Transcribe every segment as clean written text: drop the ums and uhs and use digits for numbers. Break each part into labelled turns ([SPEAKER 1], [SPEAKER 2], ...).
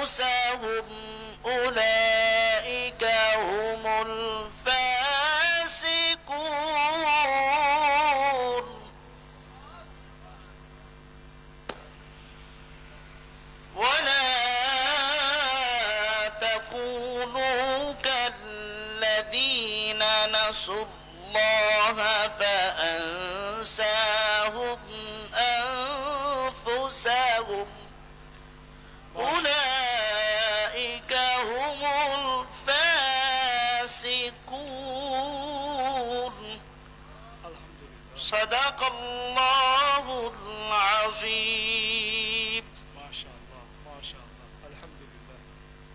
[SPEAKER 1] أنفسهم أولئك هم الفاسقون ولا تكونوا كالذين نسوا الله فأنساهم أنفسهم أولئك هم الفاسقون صدق الله العظيم
[SPEAKER 2] ما شاء الله ما شاء الله الحمد لله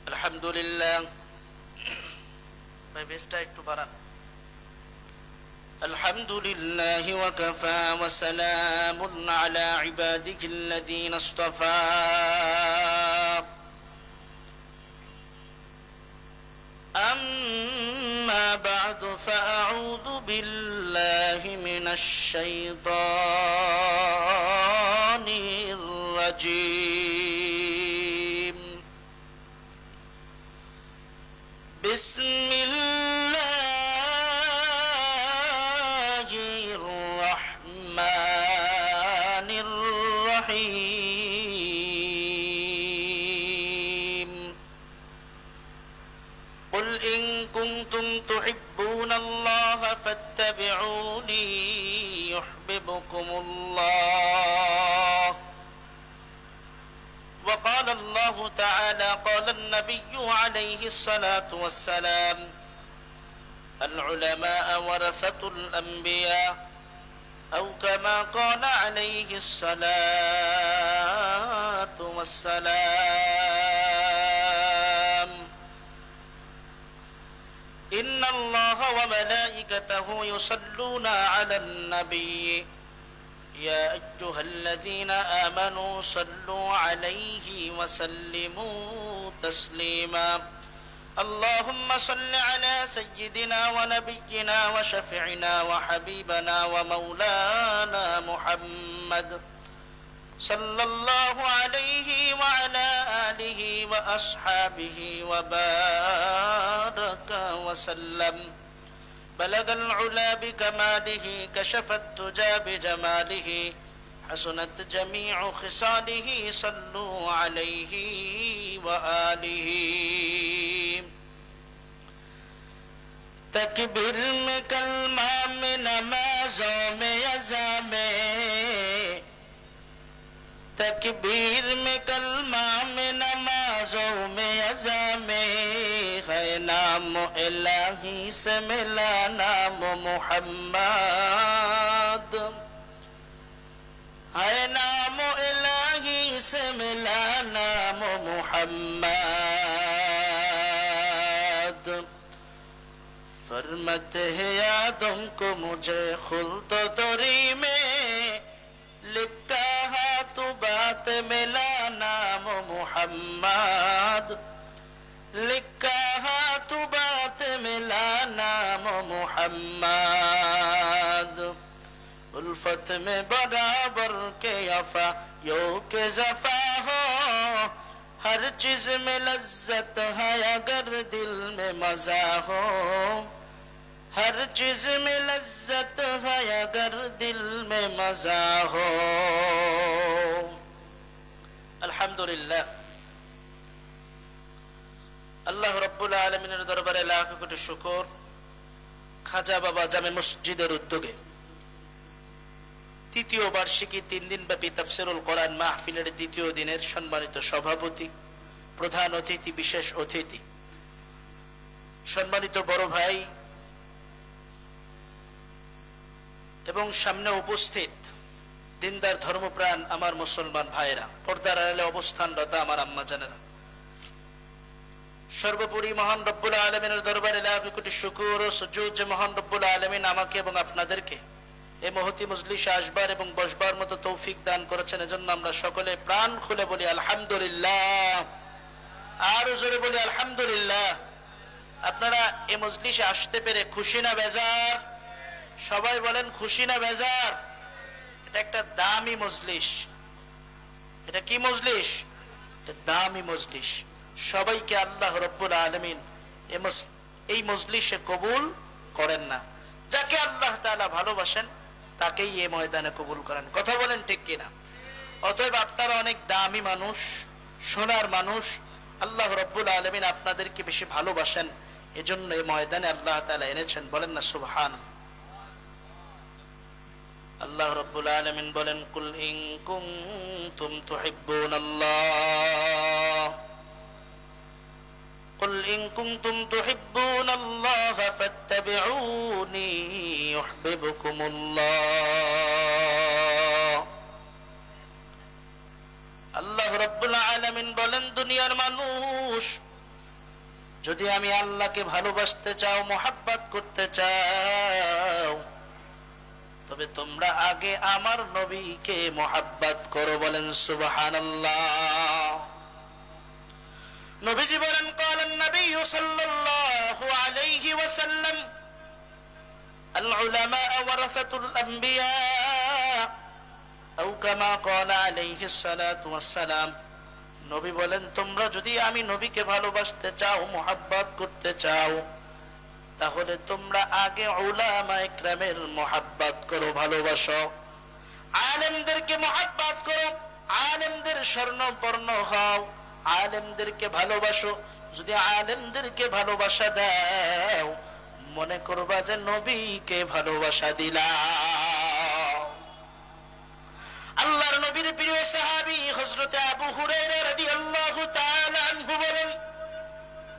[SPEAKER 1] الحمد لله ভাই বেস্টটা একটু বাড়ান الحمد لله وكفى وسلام على عباده الذين اصطفى أما بعد فأعوذ بالله من الشيطان الرجيم بسم الله الرحمن الرحيم قل إن كنتم تحبون الله فاتبعوني يحببكم الله وقال الله تعالى قال النبي عليه الصلاة والسلام العلماء ورثة الأنبياء أو كما قال عليه الصلاة والسلام إن الله وملائكته يصلون على النبي يا أيها الذين آمنوا صلوا عليه وسلموا تسليما اللهم صل على سيدنا ونبينا وشفيعنا وحبيبنا ومولانا محمد صلى الله عليه وعلى آله وأصحابه وبارك وسلم بلغ العلا بكماله كشف الدجى بجماله حسنت جميع خصاله صلوا عليه وآله تکبیر میں کلمہ میں نمازوں میں عزا میں تکبیر میں کلمہ میں نمازوں میں عزا میں ہے نام الہی سے ملا نام محمد ہے نام الہی سے ملا نام محمد فرماتے ہیں یادوں کو مجھے خلد و دری میں لکھا ہے تو بات ملا نام محمد لکھا ہے تو بات ملا نام محمد الفت میں برابر کے وفا یو کے زفا ہو ہر چیز میں لذت ہے اگر دل میں مزہ ہو ہر چیز میں لذت ہے اگر دل میں مزہ ہو আলহামদুলিল্লাহ আল্লাহ রাব্বুল আলামিনের দরবারে লাখ কোটি শুকর খাজা বাবা জামে মসজিদের উদ্যোগে তৃতীয় বার্ষিকী 3 দিন ব্যাপী তাফসীরুল কোরআন মাহফিলের দ্বিতীয় দিনের সম্মানিত সভাপতি প্রধান অতিথি বিশেষ অতিথি সম্মানিত বড় ভাই এবং সামনে উপস্থিত দিনদার ধর্মপ্রাণ আমার মুসলমান ভাইরা পর্দার আড়ালে অবস্থানরত আমার আম্মা জানেরা সর্বোপরি মহান রব্বুল আলামিনের দরবারে লাখ কোটি শুকর ও সুজুদ যে মহান রব্বুল আলামিন আমাকে এবং আপনাদেরকে এই মহতি মজলিসে আসবার এবং বসবার মতো তৌফিক দান করেছেন এজন্য আমরা সকলে প্রাণ খুলে বলি আলহামদুলিল্লাহ আর জোরে বলি আলহামদুলিল্লাহ আপনারা এই মজলিসে আসতে পেরে খুশি না বেজার সবাই বলেন খুশি না বেজার এটা একটা দামি মজলিস এটা কি মজলিস এটা দামি মজলিস সবাইকে আল্লাহ রাব্বুল আলামিন এই মজলিসে কবুল করেন না। যাকে আল্লাহ তাআলা ভালোবাসেন তাকেই এই ময়দানে কবুল করেন। কথা বলেন ঠিক কিনা? অতএব আপনারা অনেক দামি মানুষ, সোনার মানুষ, আল্লাহ রাব্বুল আলামিন আপনাদেরকে বেশি ভালোবাসেন, এজন্য এই ময়দানে আল্লাহ তাআলা এনেছেন। বলেন না সুবহানাল্লাহ। আল্লাহ রাব্বুল আলামিন বলেন, কুল ইন কুনতুম তুহিব্বুনাল্লাহ, কুল ইন কুনতুম তুহিব্বুনাল্লাহ ফাত্তাবিউনি ইউহিব্বুকুমুল্লাহ। আল্লাহ রাব্বুল আলামিন বলেন, দুনিয়ার মানুষ, যদি আমি আল্লাহকে ভালোবাসতে চাও, মোহাব্বত করতে চাও, তবে তোমরা আগে আমার নবীকে মোহাব্বত করো। বলেন সুবহানাল্লাহ। নবীজি বলেন, ক্বালান নবী সাল্লাল্লাহু আলাইহি ওয়াসাল্লাম, আল উলামা ওয়ারাসাতুল আমবিয়া, আও কামা ক্বালা আলাইহিস সালাতু ওয়াস সালাম। নবী বলেন, তোমরা যদি আমি নবীকে ভালোবাসতে চাও, মোহাব্বত করতে চাও, তাহলে তোমরা আগে উলামা ইকরামের মোহাব্বত করো, ভালোবাসো। আলেমদেরকে মোহাব্বত করো, আলেমদের স্বর্ণপর্ণ হও, আলেমদেরকে ভালোবাসো। যদি আলেমদেরকে ভালোবাসা দাও, মনে করবা যে নবীকে ভালোবাসা দিলাম। আল্লাহর নবীর প্রিয় সাহাবী হযরত আবু হুরায়রা রাদিয়াল্লাহু তাআলা আনহু বলেন,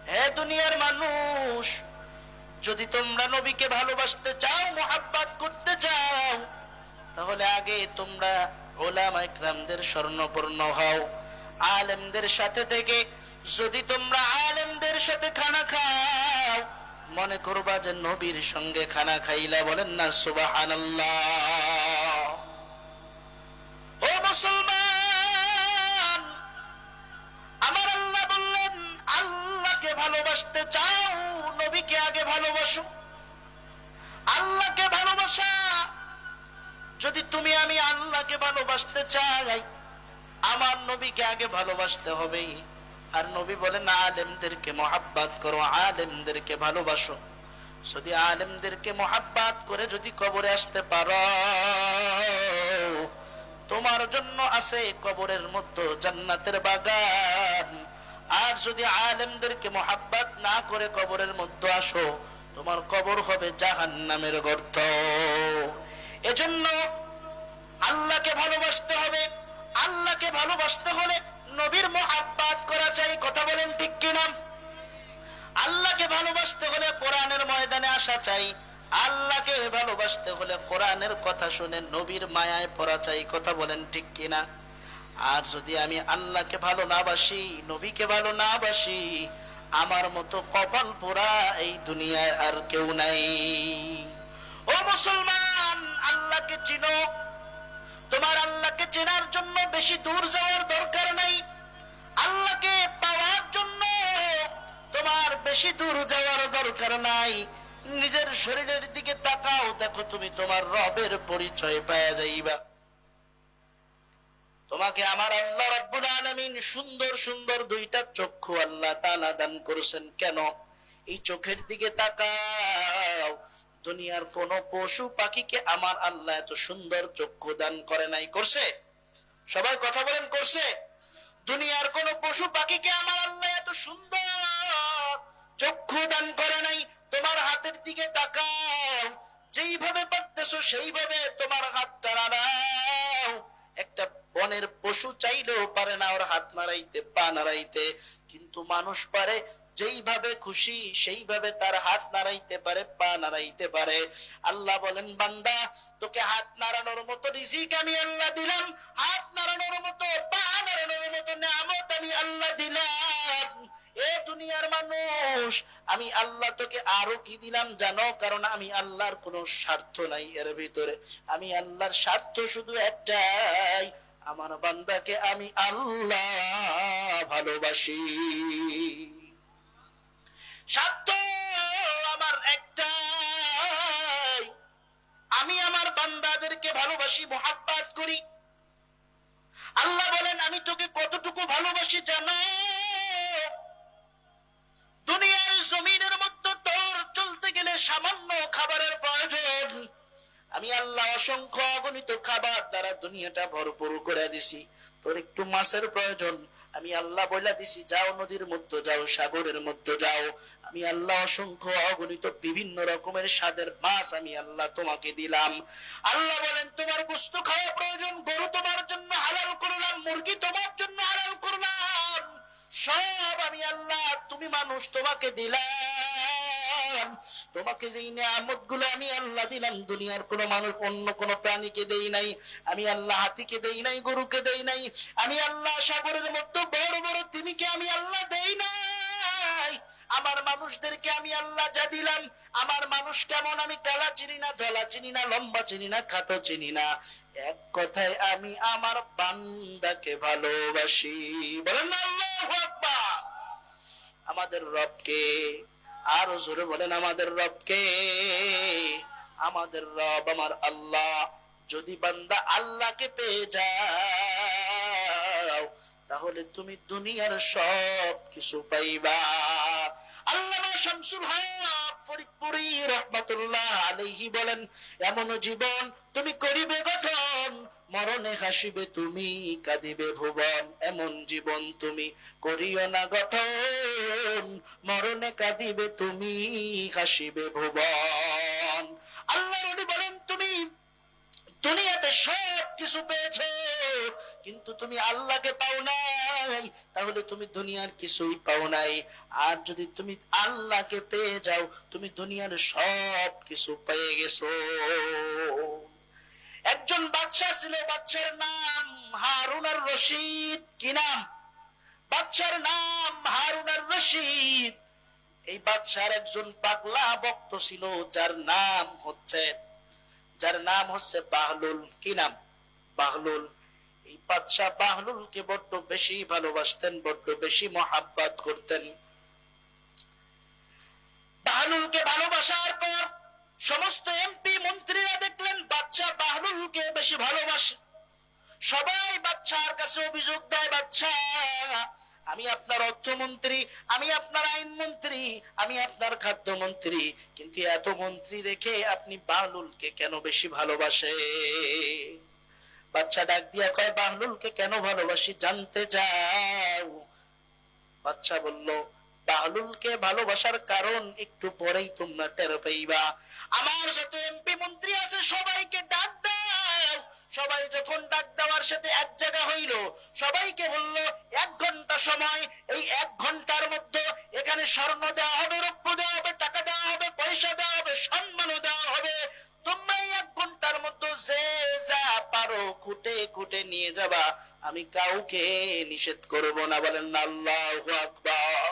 [SPEAKER 1] হে দুনিয়ার মানুষ, যদি তোমরা নবীকে ভালোবাসতে চাও, মোহাব্বত করতে চাও, তাহলে আগে তোমরা উলামা ইকরামদের স্বর্ণপর্ণ হও, আলেমদের সাথে থেকে। যদি তোমরা আলেমদের সাথে খানা খাও, মনে করবা যে নবীর সঙ্গে খানা খাইলা। বলেন না সুবহানাল্লাহ। ও মুসলমান, আমার আল্লাহ বললেন, আল্লাহকে ভালোবাসতে চাও, নবীকে আগে ভালোবাসো। আল্লাহকে ভালোবাসা, যদি তুমি আমি আল্লাহকে ভালোবাসতে চাই, আমার নবীকে আগে ভালোবাসতে হবে। আর নবী বলেন, আলেমদেরকে মোহাব্বত করো, আলেমদেরকে ভালোবাসো। যদি আলেমদেরকে মোহাব্বত করে যদি কবরে আসতে পারো, তোমার জন্য আছে কবরের মধ্যে জান্নাতের বাগান। আর যদি আলেমদেরকে মোহাব্বত না করে কবরের মধ্যে আসো, তোমার কবর হবে জাহান্নামের গর্ত। এজন্য আল্লাহকে ভালোবাসতে হবে। আল্লাহকে ভালোবাসতে হলে নবীর মোহাব্বত করা চাই। কথা বলেন ঠিক কিনা? আল্লাহকে ভালোবাসতে হলে কোরআনের ময়দানে আসা চাই। আল্লাহকে ভালোবাসতে হলে কোরআনের কথা শুনে নবীর মায়ায় পড়া চাই। কথা বলেন ঠিক কিনা? আর যদি আমি আল্লাহকে ভালো না বাসি, নবীকে ভালো না বাসি, আমার মতো কপাল পোড়া এই দুনিয়ায় আর কেউ নাই। ও মুসলমান, আল্লাহকে চিনো। তোমার আল্লাহকে চেনার জন্য বেশি দূর যাওয়ার দরকার নাই। আল্লাহকে পাওয়ার জন্য তোমার বেশি দূর যাওয়ার দরকার নাই। নিজের শরীরের দিকে তাকাও, দেখো তুমি তোমার রবের পরিচয় পাওয়া যাইবা। তোমাকে আমার আল্লাহ রাব্বুল আলামিন সুন্দর সুন্দর দুইটা চক্ষু আল্লাহ তাআলা দান করেছেন। কেন? এই চোখের দিকে তাকাও। দুনিয়ার কোন পশু পাখিকে আমার আল্লাহ এত সুন্দর চক্ষু দান করে নাই? করছে? সবাই কথা বলেন, করছে? দুনিয়ার কোন পশু পাখিকে আমার আল্লাহ এত সুন্দর চক্ষু দান করে নাই। তোমার হাতের দিকে তাকাও, যেইভাবে পারতেছো সেইভাবে তোমার হাতটা নাড়াও। একটা বনের পশু চাইলেও পারে না ওর হাত নাড়াইতে, পা নাড়াইতে, কিন্তু মানুষ পারে। যেইভাবে খুশি সেইভাবে তার হাত নাড়াইতে পারে, পা নাড়াইতে পারে। আল্লাহ বলেন, বান্দা, তোকে হাত নাড়ানোর মতো রিজিক আমি আল্লাহ দিলাম, হাত নাড়ানোর মতো, পা নাড়ানোর মতো নিয়ামত আমি আল্লাহ দিলাম। এ দুনিয়ার মানুষ, আমি আল্লাহ তোকে আরো কি দিলাম জানো? কারণ আমি আল্লাহর কোনো স্বার্থ নাই এর ভিতরে। আমি আল্লাহর স্বার্থ শুধু একটাই, আমার বান্দাকে আমি আল্লাহ ভালোবাসি। স্বার্থ আমার একটাই, আমি আমার বান্দাদেরকে ভালোবাসি, মোহাব্বত করি। আল্লাহ বলেন, আমি তোকে কতটুকু ভালোবাসি জানো? দুনিয়ার জমিনের মধ্যে তোর চলতে গেলে সামান্য খাবারের প্রয়োজন, আমি আল্লাহ অসংখ্য অগণিত খাবার দ্বারা দুনিয়াটা ভরপুর করে দিছি। তোর একটু মাছের প্রয়োজন, আমি আল্লাহ বলে দিছি যাও নদীর মধ্যে যাও, সাগরের মধ্যে যাও, আমি আল্লাহ অসংখ্য অগণিত বিভিন্ন রকমের স্বাদের মাছ আমি আল্লাহ তোমাকে দিলাম। আল্লাহ বলেন তোমার গোশত খাওয়া প্রয়োজন, গরু তোমার জন্য হালাল করলাম, মুরগি তোমার জন্য হালাল করলাম, সব আমি আল্লাহ, তুমি মানুষ তোমাকে দিলাম। তোমাকে যেই নিয়ামত গুলো আমি আল্লাহ দিলাম, দুনিয়ার কোন মানুষ অন্য কোন প্রাণীকে দেই নাই। আমি আল্লাহ হাতিকে দেই নাই, গরুকে দেই নাই, আমি আল্লাহ সাগরের মধ্যে বড় বড় তিমিকে আমি আল্লাহ দেই নাই। আমার মানুষদেরকে আমি আল্লাহ যা দিলাম, আমার মানুষ কেমন, আমি কালা চিনি না, ধলা চিনি না, লম্বা চিনি না, খাটো চিনি না, এক কথায় আমি আমার বান্দাকে ভালোবাসি। বলেন না আল্লাহু আকবার। আমাদের রবকে আরো জোরে বলেন, আমাদের রবকে। আমাদের রব আমার আল্লাহ। যদি বান্দা আল্লাহকে পেয়ে যাও, তাহলে তুমি দুনিয়ার সব কিছু পাইবা। আল্লামা শামসুল হক ফরিদপুরি রাহমাতুল্লাহ আলাইহি বলেন, এমন জীবন তুমি করিবে গঠন, মরণে হাসিবে তুমি, কাঁদিবে ভুবন। এমন জীবন তুমি করিও না গঠন, মরণে কাঁদিবে তুমি, হাসিবে ভুবন। আল্লাহ নবী বলেন, তুমি দুনিয়াতে সব কিছু পেয়েছো, কিন্তু তুমি আল্লাহকে পাও নাই, তাহলে তুমি দুনিয়ার কিছুই পাও নাই। আর যদি তুমি আল্লাহকে পেয়ে যাও, তুমি দুনিয়ার সব কিছু পেয়ে গেছো। একজন বাদশা ছিল, বাদশার নাম হারুন আর রশিদ। কি নাম? বাদশার নাম হারুন আর রশিদ। এই বাদশার একজন পাগলা ভক্ত ছিল, যার নাম হচ্ছে বাহলুল। কি নাম? বাহলুল। এই বাদশা বাহলুলকে বড্ড বেশি ভালোবাসতেন, বড্ড বেশি মহাব্বত করতেন। বাহলুলকে ভালোবাসার পর সমস্ত এমপি মন্ত্রীরা দেখলেন বাদশা বাহলুলকে বেশি ভালোবাসে। সবাই বাদশার কাছে অভিযোগ দেয়, বাদশা আমি আপনার অর্থমন্ত্রী, আমি আপনার আইনমন্ত্রী, আমি আপনার খাদ্যমন্ত্রী, কিন্তু এত মন্ত্রী রেখে আপনি বাহলুলকে কেন বেশি ভালোবাসে? বাদশা ডাক দিয়া কয়, বাহলুলকে কেন ভালোবাসি জানতে চাও? বাদশা বলল, বাহলুলকে ভালোবাসার কারণ একটু পরেই তোমরা টের পাইবা। আমার যত এমপি মন্ত্রী আছে সবাইকে ডাক দাও। সবাই যখন ডাক দেওয়ার সাথে এক জায়গা হইল, সবাইকে বলল 1 ঘন্টা সময়, এই 1 ঘন্টার মধ্যে এখানে স্বর্ণ দেওয়া হবে, রৌপ্য দেওয়া হবে, টাকা দেওয়া হবে, পয়সা দেওয়া হবে, সম্মানও দেওয়া হবে। তোমরা 1 ঘন্টার মধ্যে যে যা পারো খুঁটে খুঁটে নিয়ে যাবা, আমি কাউকে নিষেধ করব না। বলেন না আল্লাহু আকবার।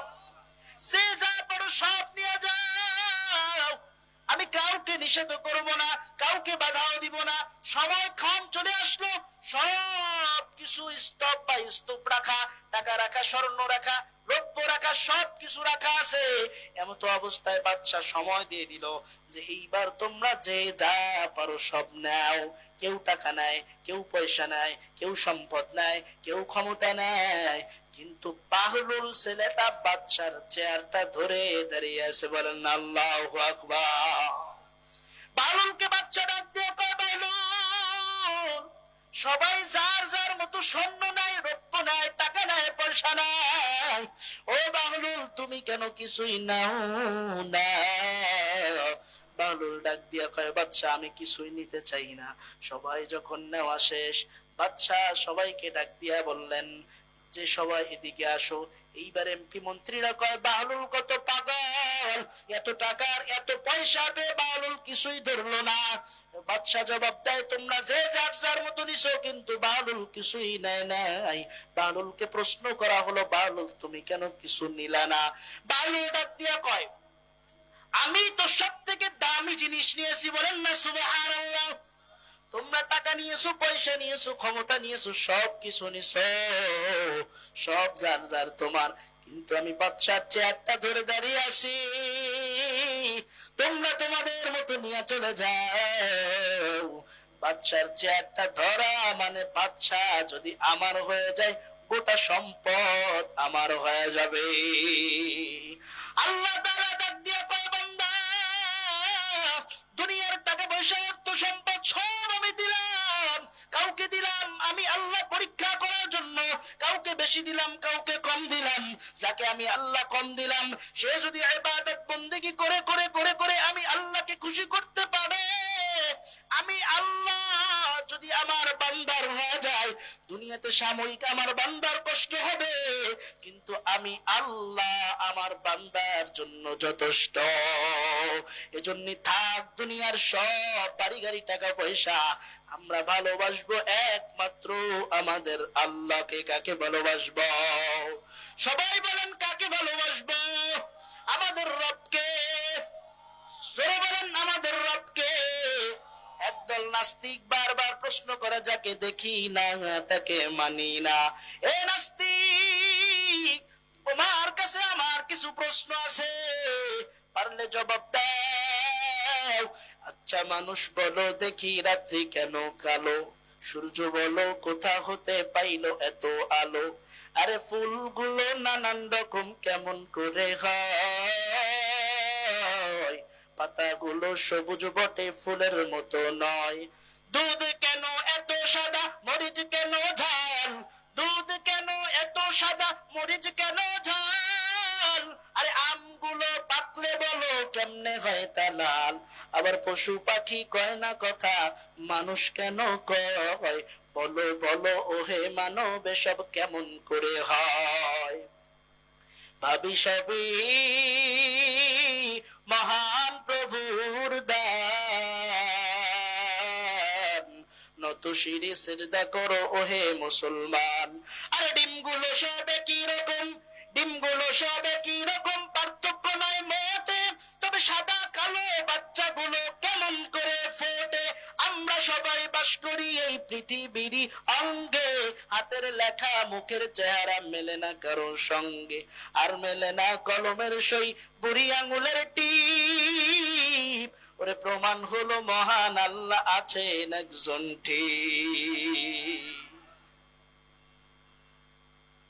[SPEAKER 1] যে যা পারো সব নিয়ে যাও, আমি কাউকে নিষেধ করব না, কাউকে বাধাও দিব না। সময় ক্ষণ চলে আসলো, সব কিছু স্তব বা স্তূপ রাখা, টাকা রাখা, স্বর্ণ রাখা, রৌপ্য রাখা, সব কিছু রাখা আছে। এমত অবস্থায় বাদশা সময় দিয়ে দিল যে এইবার তোমরা যে যা পারো সব নাও। কেউ টাকা নেয়, কেউ পয়সা নেয়, কেউ সম্পদ নেয়, কেউ ক্ষমতা নেয়, কিন্তু বাহলুল ছেলেটা বাদশার চেয়ারটা ধরে দাঁড়িয়ে আছে। বলেন আল্লাহু আকবার। বাহলুলকে বাদশা ডাক দিয়ে কয়, বাহলুল, সবাই যার যার মতো স্বর্ণ নাই, রৌপ্য নাই, টাকা নাই, পয়সা নাই, ও বাহলুল তুমি কেন কিছুই নাও না? বাহলুল ডাক দিয়া কয়, বাদশা আমি কিছুই নিতে চাই না। সবাই যখন নেওয়া শেষ, বাদশা সবাইকে ডাক দিয়া বললেন যে সবাই এদিকে আসো। এইবার এমপি মন্ত্রীরা কয়, বাহলুল কত পাগল, এত টাকার এত পয়সা পেয়ে বাহলুল কিছুই ধরলো না। বাদশা জবাব দেয়, তোমরা যে যার যার মতো নিছো, কিন্তু বাহলুল কিছুই নেয় নাই। বাহলুলকে প্রশ্ন করা হলো, বাহলুল তুমি কেন কিছু নিলা না? বাহলুল ডাক দিয়া কয়, আমি তো সব থেকে দামি জিনিস নিয়েছি। বলেন না সুবহানাল্লাহ। তোমরা টাকা নিয়েছো, পয়সা নিয়েছো, ক্ষমতা নিয়েছো, সব কিছু নিছো, সব যার যার তোমার, কিন্তু আমি বাদশার চেয়ারটা ধরে দাঁড়িয়ে আছি। তোমরা তোমাদের মতো নিয়ে চলে যাও। বাদশার চেয়ারটা ধরা মানে বাদশা যদি আমার হয়ে যায়, গোটা সম্পদ আমার হয়ে যাবে। আল্লাহ তাআলা ডাক দিয়ে কয়, বান্দা, দুনিয়ার টাকা পয়সা অর্থ সম্পদ সব আমি দিলাম। কাউকে দিলাম আমি আল্লাহ পরীক্ষা করার জন্য, কাউকে বেশি দিলাম, কাউকে কম দিলাম। যাকে আমি আল্লাহ কম দিলাম, সে যদি ইবাদত বন্দেগী করে করে করে করে আমি আল্লাহকে খুশি করতে পারে, আমি আল্লাহ যদি আমার বান্দার হয়ে যায়, দুনিয়াতে সাময়িক আমার বান্দার কষ্ট হবে, কিন্তু আমি আল্লাহ আমার বান্দার জন্য যথেষ্ট। এজন্য থাক দুনিয়ার সব বাড়ি গাড়ি টাকা পয়সা, আমরা ভালোবাসবো একমাত্র আমাদের আল্লাহকে। কাকে ভালোবাসবো? সবাই বলেন কাকে ভালোবাসবো? আমাদের রবকে। জোরে বলেন আমাদের রবকে। একদল নাস্তিক বারবার প্রশ্ন করে, যাকে দেখি না তাকে মানি না। এ নাস্তিক, তোমার কাছে আমার কিছু প্রশ্ন আছে, পারলে জবাব দাও। আচ্ছা মানুষ বলো দেখি, রাত্রি কেন কালো? সূর্য বলো কোথা হতে পাইলো এত আলো? আরে ফুলগুলো নানান রকম কেমন করে হয়? পাতাগুলো সবুজ বটে ফুলের মতো নয়। দুধ কেন এত সাদা, মরিচ কেন ঝাল? দুধ কেন এত সাদা, মরিচ কেন ঝাল? আরে আমগুলো পাকলে বলো কেমনে হয় তা লাল? আবার পশু পাখি কয় না কথা, মানুষ কেন কয়? বলো বলো ওহে মানব, এসব কেমন করে হয়? ভাবি সবই মহান প্রভুর দান, নত শিরে সিজদা করো ওহে মুসলমান। আরে ডিমগুলো সব একই রকম, ডিমগুলো সব একই রকম, পার্থক্য নয় মোটে, তবে সাদা কালো বাচ্চাগুলো কেমন করে ফোটে? আমরা সবাই বাস করি এই পৃথিবীর অঙ্গে, হাতের লেখা মুখের চেহারা মেলে না কারোর সঙ্গে, আর মেলে না কলমের সই বুড়ি আঙুলের টিপ। ওরে প্রমাণ হলো মহান আল্লাহ আছেন একজন ঠিক।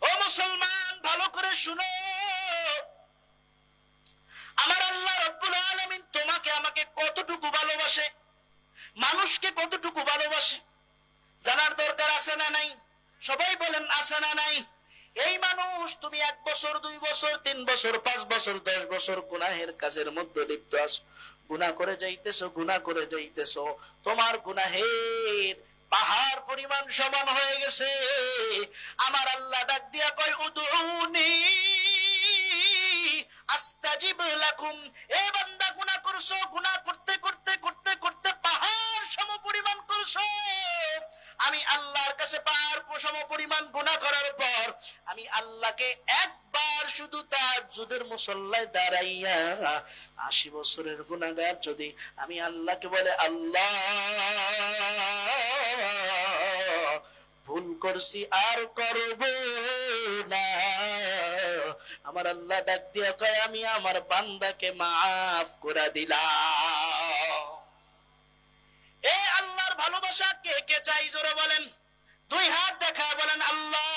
[SPEAKER 1] ও মুসলমান, ভালো করে শুনো, আমার আল্লাহ রব্বুল আলামিন তোমাকে আমাকে কতটুকু ভালোবাসে, মানুষকে কতটুকু ভালোবাসে, জানার দরকার আছে না নাই? সবাই বলেন আছে না নাই? এই মানুষ, তুমি 1 বছর 2 বছর 3 বছর 5 বছর 10 বছর গুনাহের কাজের মধ্যে লিপ্ত আছো, গুনাহ করে যাইতেছো, গুনাহ করে যাইতেছো, তোমার গুনাহের পাহাড় পরিমাণ সমান হয়ে গেছে। আমার আল্লাহ ডাক দিয়া কয়, উদউনি আস্তাজিব লাকুম। এ বান্দা, গুনাহ করছো, গুনাহ করতে করতে করতে করতে পাহাড় সম পরিমাণ করছো। আমি আল্লাহর কাছে পাহাড় সম পরিমাণ গুনাহ করার পর আমি আল্লাহকে একবার শুধু তাহাজ্জুদের মুসল্লায় দাঁড়াইয়া 80 বছরের গুনাহগার যদি আমি আল্লাহকে বলে, আল্লাহ ভুল করছি আর করব না, আমার আল্লাহ ডাক দিয়া কয়, আমি আমার বান্দাকে মাফ করে দিলাম। এ আল্লাহর ভালোবাসা কে কে চাই? জোরে বলেন, 2 হাত দেখা বলেন, আল্লাহ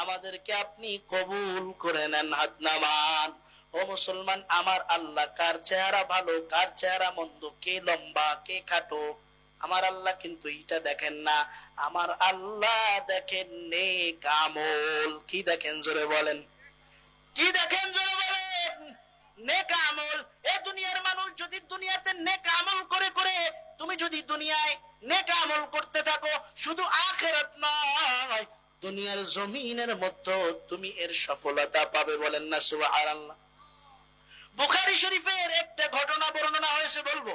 [SPEAKER 1] আমাদেরকে আপনি কবুল করে নেন। হাত নামান। ও মুসলমান, আমার আল্লাহ কার চেহারা ভালো, কার চেহারা মন্দ, কে লম্বা, কে খাটো, আমার আল্লাহ কিন্তু এটা দেখেন না। আমার আল্লাহ দেখেন নেক আমল। কি দেখেন? জোরে বলেন, কি দেখেন? জোরে বলেন, নেক আমল। এই দুনিয়ার মানুষ যদি দুনিয়াতে নেক আমল করে করে, তুমি যদি দুনিয়ায় নেক আমল করতে থাকো, শুধু আখিরাত নয়, দুনিয়ার জমিনের মধ্যে তুমি এর সফলতা পাবে। বলেন না সুবহানাল্লাহ। বুখারী শরীফের একটা ঘটনা বর্ণনা হয়েছে, বলবো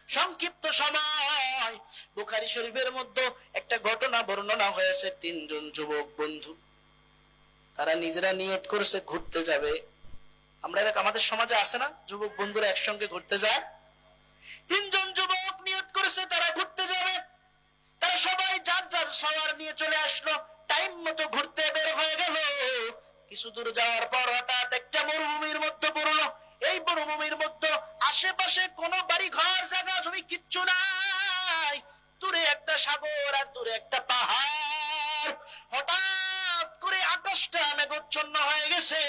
[SPEAKER 1] সংক্ষিপ্ত সময়। বুখারী শরীফের মধ্যে একটা ঘটনা বর্ণনা হয়েছে। 3 জন যুবক বন্ধু, তারা নিজেরা নিয়ত করেছে ঘুরতে যাবে। আমরা আমাদের সমাজে আছে না, যুবক বন্ধুরা একসঙ্গে ঘুরতে যায়। 3 জন যুবক নিয়ত করেছে তারা ঘুরতে যাবে। তারা সবাই যার যার সওয়ার নিয়ে চলে আসলো, টাইম মতো ঘুরতে বের হয়ে গেল। কিছু দূর যাওয়ার পর হঠাৎ একটা মরুভূমির মধ্যে পড়লো। এই মরুভূমির মধ্যে আশেপাশে কোনো বাড়ি ঘর জায়গা জমি কিচ্ছু নাই, দূরে একটা সাগর আর দূরে একটা পাহাড়। গেছে।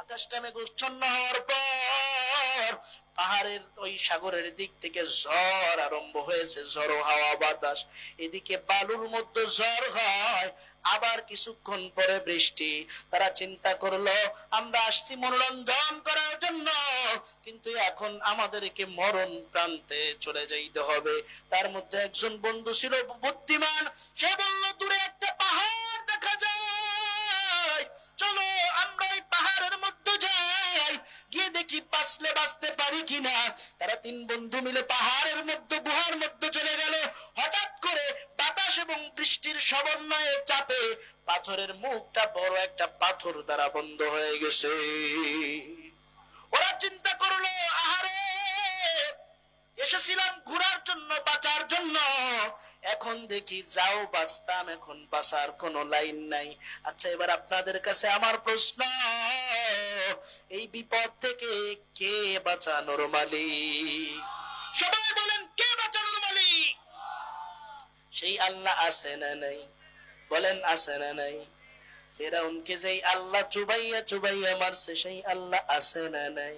[SPEAKER 1] আকাশটা মেঘাচ্ছন্ন হওয়ার পর পাহাড়ের ওই সাগরের দিক থেকে ঝড় আরম্ভ হয়েছে, ঝড়ো হাওয়া বাতাস। এদিকে বালুর মধ্যে ঝড় হয়, আবার কিছুক্ষণ পরে বৃষ্টি। তারা চিন্তা করলো আমরা আসছি মনোরঞ্জন করার জন্য, কিন্তু এখন আমাদেরকে মরণ প্রান্তে চলে যাইতে হবে। তার মধ্যে একজন বন্ধু ছিল বুদ্ধিমান, সে বলল দূরে একটা পাহাড় দেখা যায়, চলো আমরা ওই পাহাড়ের মধ্যে যাই, গিয়ে দেখি বাঁচলে বাঁচতে পারি কিনা। তারা তিন বন্ধু মিলে পাহাড়ের মধ্যে গুহার মধ্যে চলে গেল। হঠাৎ করে বাতাস এবং বৃষ্টির সমন্বয়ে চাপে পাথরের মুখটা বড় একটা পাথর দ্বারা বন্ধ হয়ে গেছে। ওরা চিন্তা করলো আহারে, এসেছিলাম ঘোরার জন্য, বাঁচার জন্য, এখন দেখি যাও বাঁচতাম, এখন বাঁচার কোনো লাইন নাই। আচ্ছা এবার আপনাদের কাছে আমার প্রশ্ন, এই বিপদ থেকে কে বাঁচানোর মালিক? সবাই বলেন কে বাঁচানোর মালিক? সেই আল্লাহ আছে না নাই? বলেন আছে না নাই? ফেরাউনকে যেই আল্লাহ চুবাইয়া চুবাইয়া মারছে, সেই আল্লাহ আছে না নাই?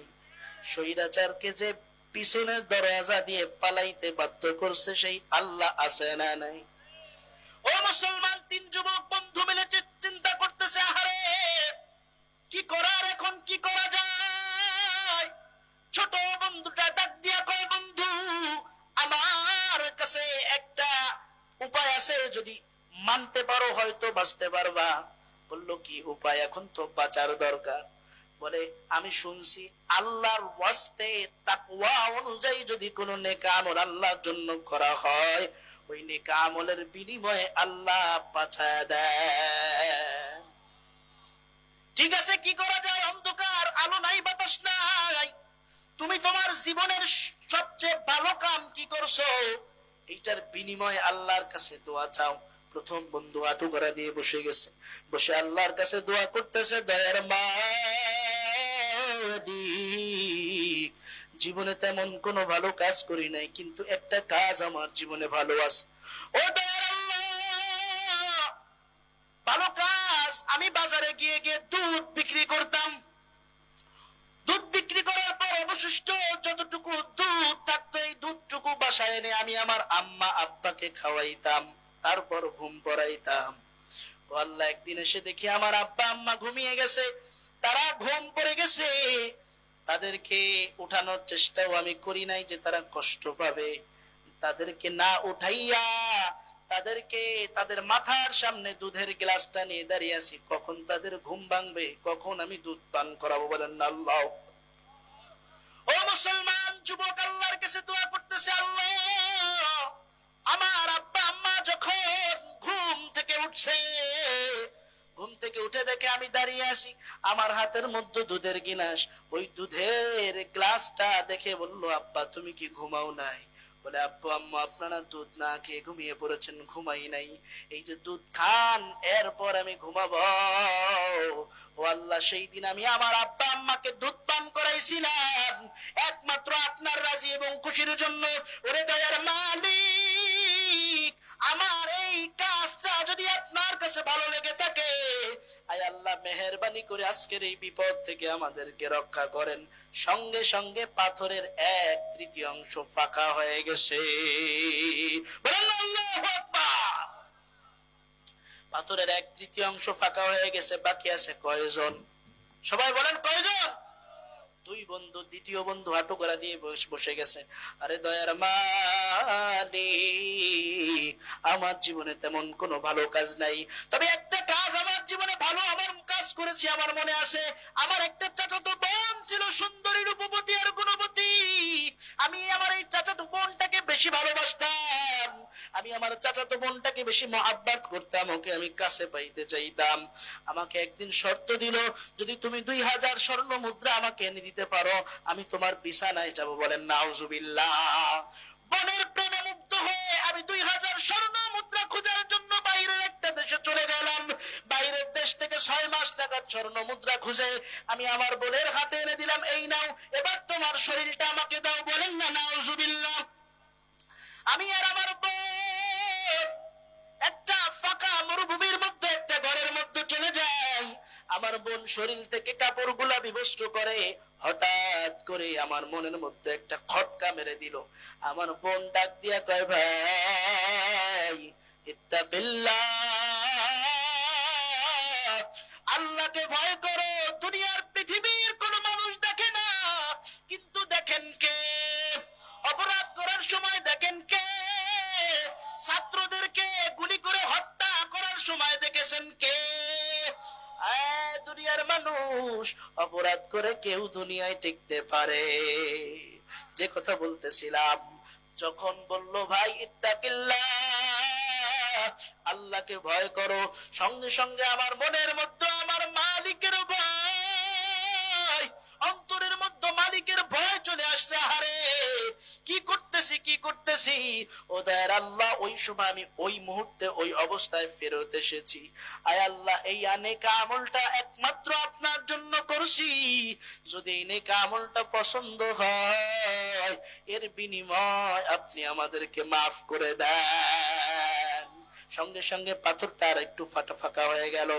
[SPEAKER 1] স্বৈরাচারকে যে পিছনের দরজা দিয়ে পালাইতে বাধ্য করছে, সেই আল্লাহ আছে না নাই? ও মুসলমান, তিন যুবক বন্ধু মিলে চিন্তা করতেছে আহারে কি করার, এখন কি করা যায়। ছোট বন্ধুটা ডাক দিয়া কয় বন্ধু আমার কাছে একটা উপায় আছে, যদি মানতে পারো হয়তো বাঁচতে পারবা। বললো কি উপায়? এখন তো বাঁচার দরকার। বলে আমি শুনছি আল্লাহর ওয়াস্তে তাকওয়া অনুযায়ী যদি কোনো নেক আমল আল্লাহর জন্য করা হয়, ওই নেক আমলের বিনিময়ে আল্লাহ বাঁচায় দেয়। ঠিক আছে, কি করা যায়? অন্ধকার, আলো নাই, বাতাস নাই, তুমি তোমার জীবনের সবচেয়ে ভালো কাম কি করছো, এইটার বিনিময়ে আল্লাহর কাছে দোয়া চাও। প্রথম বন্ধু হাঁটু করা দিয়ে বসে গেছে, বসে আল্লাহর কাছে দোয়া করতেছে, দয়ার মালিক, জীবনে তেমন কোনো ভালো কাজ করি নাই, কিন্তু একটা কাজ আমার জীবনে ভালো আছে। ও দয়ার আল্লাহ, ভালো কাজ, আমি বাজারে গিয়ে গিয়ে দুধ বিক্রি করতাম। দুধ বিক্রি করার পর অবশিষ্ট যতটুকু দুধ থাকতো, এই দুধটুকু বাসায় এনে আমি আমার আম্মা আব্বাকে খাওয়াইতাম, তারপর ঘুম পড়াইতাম। আল্লাহ একদিন এসে দেখি আমার আব্বা আম্মা ঘুমিয়ে গেছে, তারা ঘুম পড়ে গেছে। তাদেরকে উঠানোর চেষ্টাও আমি করি নাই যে তারা কষ্ট পাবে। তাদেরকে না উঠাইয়া তাদেরকে তাদের মাথার সামনে দুধের গ্লাসটা নিয়ে দাঁড়িয়ে আছি, কখন তাদের ঘুম ভাঙবে, কখন আমি দুধ পান করাবো। বলেন না আল্লাহ। ও মুসলমান যুবক আল্লাহর কাছে দোয়া করতেছে, আল্লাহ আমার আব্বা আম্মা যখন ঘুম থেকে উঠছে, ঘুম থেকে উঠে দেখে আমি দাঁড়িয়ে আছি, আমার হাতের মধ্যে দুধের গিলাস, ওই দুধের গ্লাসটা দেখে বললো আব্বা তুমি কি ঘুমাও নাই? বলে আব্বু আম্মা আপনারা দুধ না খেয়ে ঘুমিয়ে পড়েছেন। ঘুমাই নাই, এই যে দুধ খান এরপর আমি ঘুমাবো। ও আল্লাহ, সেই দিন আমি আমার আব্বা আম্মাকে দুধ পান করাইছিলাম একমাত্র আপনার রাজি এবং খুশির জন্য। ওরে দয়ার মালিক, আমার এই কাজটা যদি আপনার কাছে ভালো লেগে থাকে, আয় আল্লাহ মেহেরবানি করে আজকের এই বিপদ থেকে আমাদেরকে রক্ষা করেন। সঙ্গে সঙ্গে পাথরের 1/3 ফাঁকা হয়ে গেছে। পাথরের 1/3 ফাঁকা হয়ে গেছে, বাকি আছে কয়জন? সবাই বলেন কয়জন? দুই বন্ধু। দ্বিতীয় বন্ধু হাঁটু করা দিয়ে বসে গেছে। আরে দয়ার মালিক, আমার জীবনে তেমন কোনো ভালো কাজ নাই, তবে একটা কাজ আমার জীবনে ভালো আমার কাজ করেছি আমার মনে আছে। আমার একটা চাচাতো বোন ছিল, সুন্দরী, রূপবতী আর গুণবতী। আমি আমার এই চাচাতো বোনটাকে বেশি ভালোবাসতাম, আমি আমার চাচাতো বোনটাকে বেশি মহাব্বত করতাম, ওকে আমি কাছে পাইতে চাইতাম। আমাকে একদিন শর্ত দিল, যদি তুমি 2000 স্বর্ণ মুদ্রা আমাকে এনে দিতে পারো, আমি তোমার বিছানায় যাব। বলেন নাউজুবিল্লাহ। বোনের প্রেমে মুগ্ধ হয়ে আমি 2000 স্বর্ণ মুদ্রা খোঁজার জন্য বাইরের একটা দেশে চলে গেলাম। বাইরের দেশ থেকে 6 মাস টাকার স্বর্ণ মুদ্রা খুঁজে আমি আমার বোনের হাতে এনে দিলাম, এই নাও, এবার তোমার শরীরটা আমাকে দাও। বলেন না নাউজুবিল্লাহ। আমি আর আমার বোন একটা ফাঁকা মরুভূমির মধ্যে একটা ঘরের মধ্যে চলে যাই। আমার বোন শরীর থেকে কাপড়গুলা বিবস্ত্র করে, হঠাৎ করে আমার মনের মধ্যে একটা খটকা মেরে দিল। আমার বোন ডাক দিয়া কয়, ভাই ইত্তাকিল্লাহ, আল্লাহকে ভয় করো। দুনিয়ার পৃথিবীর কোন মানুষ দেখে না, কিন্তু দেখেন কে? অপরাধ করার সময় দেখেন কে? ছাত্রদেরকে গুলি করে হত্যা করার সময় দেখেছেন কে? দুনিয়ার মানুষ অপরাধ করে কেউ দুনিয়ায় টিকতে পারে? যে কথা বলতেছিলাম, যখন বলল ভাই ইত্তাকিল্লাহ, আল্লাহকে ভয় করো, সঙ্গে সঙ্গে আমার মনের মধ্যে আমার মালিকের ভয়, অন্তরের মধ্যে মালিকের ভয় চলে আসছে। আরে কি করতেছি ও দয়ার আল্লাহ, ওই সময় আমি ওই মুহূর্তে ওই অবস্থায় ফেরত এসেছি। আয় আল্লাহ, এই নেক আমলটা একমাত্র আপনার জন্য করছি, যদি এই নেক আমলটা পছন্দ হয়, এর বিনিময় আপনি আমাদেরকে মাফ করে দেন। সঙ্গে সঙ্গে পাথরটা আর একটু ফাঁকা হয়ে গেল।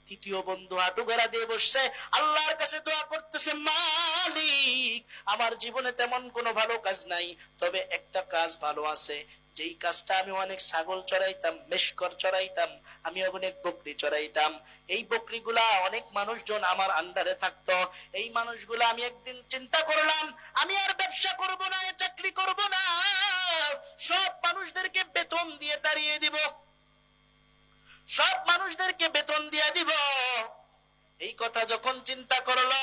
[SPEAKER 1] তৃতীয় বন্ধু হাঁটু গেড়া দিয়ে বসছে, আল্লাহর কাছে দোয়া করতেছে, মালিক আমার জীবনে তেমন কোনো ভালো কাজ নাই, তবে একটা কাজ ভালো আছে। যেই কাজটা আমি অনেক ছাগল চড়াইতাম, মেশকর চড়াইতাম, আমি অনেক বকরি চড়াইতাম। এই বকরিগুলা অনেক মানুষজন আমার আন্ডারে থাকতো। এই মানুষগুলা আমি একদিন চিন্তা করলাম, আমি আর ব্যবসা করব না, চাকরি করব না, সব মানুষদেরকে বেতন দিয়ে তাড়িয়ে দিব, সব মানুষদেরকে বেতন দিয়ে দিব। এই কথা যখন চিন্তা করলো,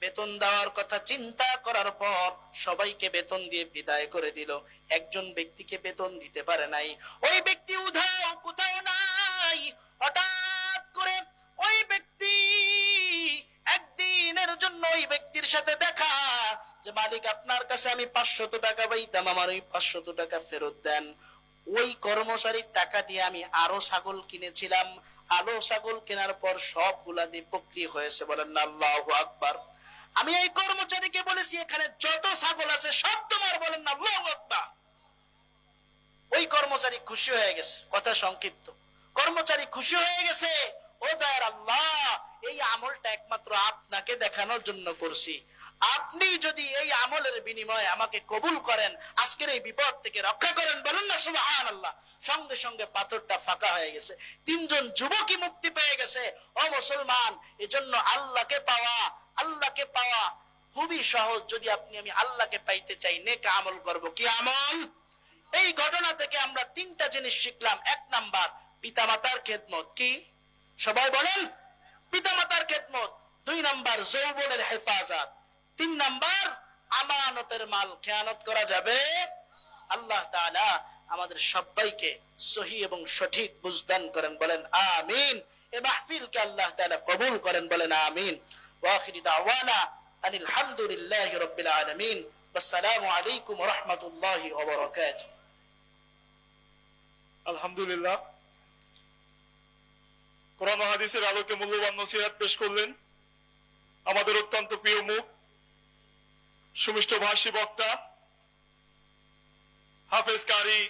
[SPEAKER 1] বেতন দেওয়ার কথা চিন্তা করার পর সবাইকে বেতন দিয়ে বিদায় করে দিল। একজন ব্যক্তিকে বেতন দিতে পারে নাই। ওই ব্যক্তি উধাও, কোথাও নাই। হঠাৎ করে ওই ব্যক্তি, একদিনের জন্য ওই ব্যক্তির সাথে দেখা, যে মালিক আপনার কাছে আমি 500 টাকা পাইতাম, আমার ওই 500 টাকা ফেরত দেন। ওই কর্মচারীর টাকা দিয়ে আমি আরো ছাগল কিনেছিলাম, আরো ছাগল কেনার পর সবগুলা দিয়ে বকরি হয়েছে। বলেন না আল্লাহু আকবার। আমি এই কর্মচারীকে বলেছি, এখানে যত ছাগল আছে সব তোমার। বলেন না আল্লাহু আকবার। ওই কর্মচারী খুশি হয়ে গেছে। কথা সংক্ষিপ্ত, কর্মচারী খুশি হয়ে গেছে। ও দয়ার আল্লাহ, এই আমলটা একমাত্র আপনাকে দেখানোর জন্য করছি, আপনি যদি এই আমলের বিনিময়ে আমাকে কবুল করেন, আজকের এই বিপদ থেকে রক্ষা করেন। বলেন না সুবহানাল্লাহ। সঙ্গে সঙ্গে পাথরটা ফাঁকা হয়ে গেছে, তিনজন যুবকই মুক্তি পেয়ে গেছে। ও মুসলমান, এজন্য আল্লাহকে পাওয়া, আল্লাহকে পাওয়া খুবই সহজ। যদি আপনি আমি আল্লাহকে পাইতে চাই, নেক আমল করব। কি আমল? এই ঘটনা থেকে আমরা 3টা জিনিস শিখলাম। 1 নাম্বার, পিতামাতার খেদমত। কি? সবাই বলেন, পিতামাতার খেদমত। 2 নাম্বার, যৌবনের হেফাজত। 3 নাম্বার, আমানতের মাল খেয়ানত করা যাবে। আল্লাহ তাআলা আমাদের সবাইকে সহি এবং সঠিক বুঝদান করেন। বলেন আমিন। এই মাহফিলকে আল্লাহ তাআলা কবুল করেন। বলেন আমিন। ওয়া আখিরু দাওয়ানা আনিল হামদুলিল্লাহি রাব্বিল আলামিন। আসসালামু আলাইকুম ওয়া রাহমাতুল্লাহি ওয়া বারাকাতুহু।
[SPEAKER 2] আলহামদুলিল্লাহ, কোরআন ও হাদিসের আলোকে মূল্যবান নসিহত পেশ করলেন আমাদের অত্যন্ত প্রিয় মুখ, সুমিষ্ট ভাষী বক্তা, হাফেজ কারি